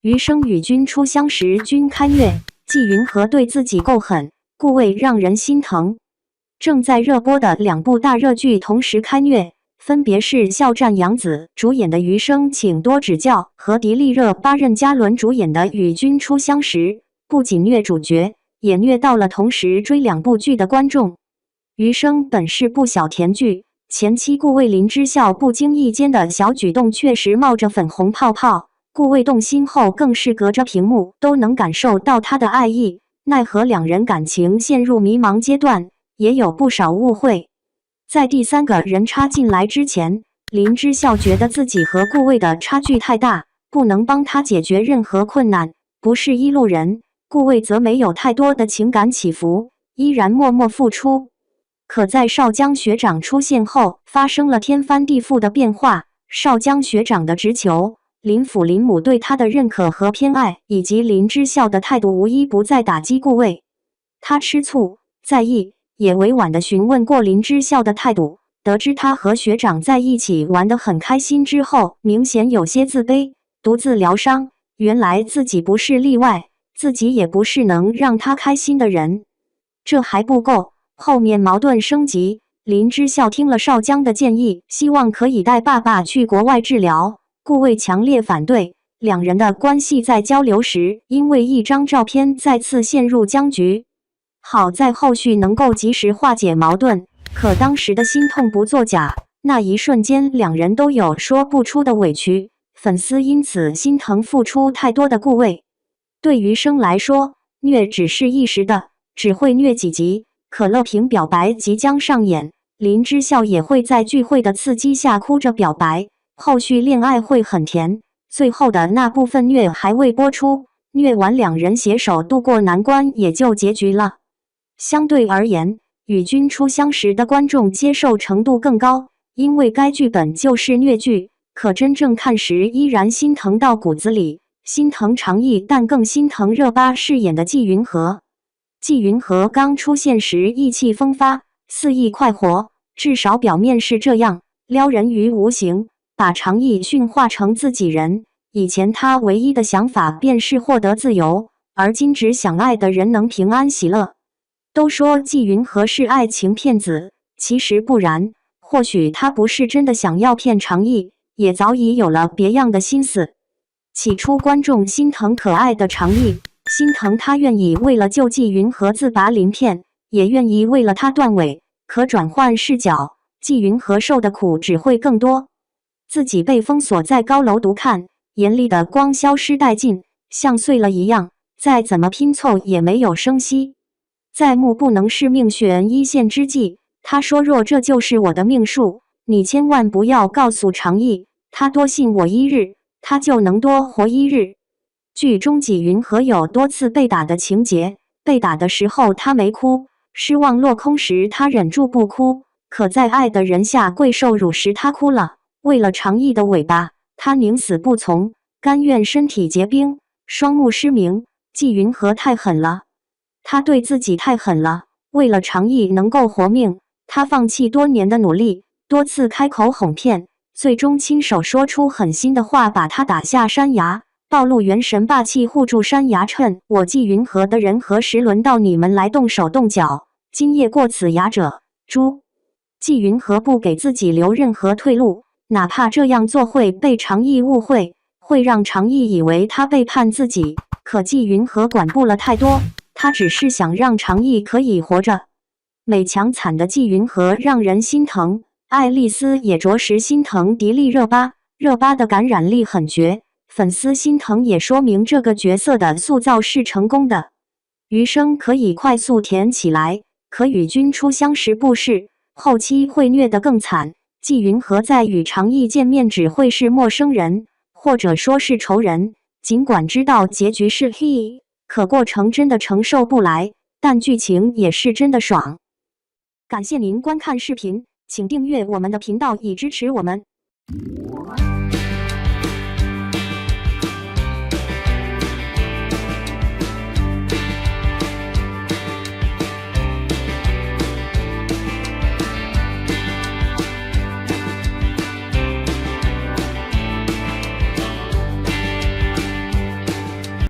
余生与君初相识，君开虐，纪云和对自己够狠，故未让人心疼。正在热播的2部大热剧同时开虐，分别是肖战、杨紫主演的《余生，请多指教》和迪丽热巴、任嘉伦主演的《与君初相识》，不仅虐主角，也虐到了同时追2部剧的观众。《余生》本是部小甜剧，前期顾魏林之校不经意间的小举动确实冒着粉红泡泡。顾魏动心后，更是隔着屏幕都能感受到他的爱意。奈何2人感情陷入迷茫阶段，也有不少误会。在第3个人插进来之前，林之校觉得自己和顾魏的差距太大，不能帮他解决任何困难，不是一路人。顾魏则没有太多的情感起伏，依然默默付出。可在少江学长出现后，发生了天翻地覆的变化。少江学长的直球，林父林母对他的认可和偏爱，以及林之校的态度，无一不在打击顾魏。他吃醋、在意，也委婉地询问过林之校的态度。得知他和学长在一起玩得很开心之后，明显有些自卑，独自疗伤。原来自己不是例外，自己也不是能让他开心的人。这还不够，后面矛盾升级。林之校听了少江的建议，希望可以带爸爸去国外治疗。顾魏强烈反对，2人的关系在交流时，因为一张照片再次陷入僵局。好在后续能够及时化解矛盾，可当时的心痛不作假，那一瞬间2人都有说不出的委屈，粉丝因此心疼付出太多的顾魏。对余生来说，虐只是一时的，只会虐几集。可乐瓶表白即将上演，林之校也会在聚会的刺激下哭着表白。后续恋爱会很甜，最后的那部分虐还未播出，虐完2人携手度过难关也就结局了。相对而言，与君初相识的观众接受程度更高，因为该剧本就是虐剧，可真正看时依然心疼到骨子里，心疼常毅，但更心疼热巴饰演的纪云和。纪云和刚出现时意气风发，肆意快活，至少表面是这样，撩人于无形，把常毅驯化成自己人。以前他唯一的想法便是获得自由，而今只想爱的人能平安喜乐。都说纪云和是爱情骗子，其实不然，或许他不是真的想要骗常毅，也早已有了别样的心思。起初观众心疼可爱的常毅，心疼他愿意为了救纪云和自拔鳞片，也愿意为了他断尾。可转换视角，纪云和受的苦只会更多。自己被封锁在高楼独看，眼里的光消失殆尽，像碎了一样，再怎么拼凑也没有声息。在木不能是命悬一线之际，他说若这就是我的命数，你千万不要告诉常毅，他多信我1日，他就能多活1日。剧中纪云和有多次被打的情节，被打的时候他没哭，失望落空时他忍住不哭，可在爱的人下跪受辱时他哭了。为了常毅的尾巴，他宁死不从，甘愿身体结冰，双目失明。纪云和太狠了，他对自己太狠了，为了常毅能够活命，他放弃多年的努力，多次开口哄骗，最终亲手说出狠心的话，把他打下山崖，暴露元神霸气护住山崖。趁我纪云和的人何时轮到你们来动手动脚？今夜过此崖者诛！纪云和不给自己留任何退路，哪怕这样做会被常毅误会，会让常毅以为他背叛自己，可纪云和管不了太多，他只是想让常毅可以活着。美强惨的纪云和让人心疼，爱丽丝也着实心疼迪丽热巴。热巴的感染力很绝，粉丝心疼也说明这个角色的塑造是成功的。余生可以快速甜起来，可与君初相识不是，后期会虐得更惨。纪云和在与常毅见面只会是陌生人，或者说是仇人，尽管知道结局是 he， 可过程真的承受不来，但剧情也是真的爽。感谢您观看视频，请订阅我们的频道以支持我们。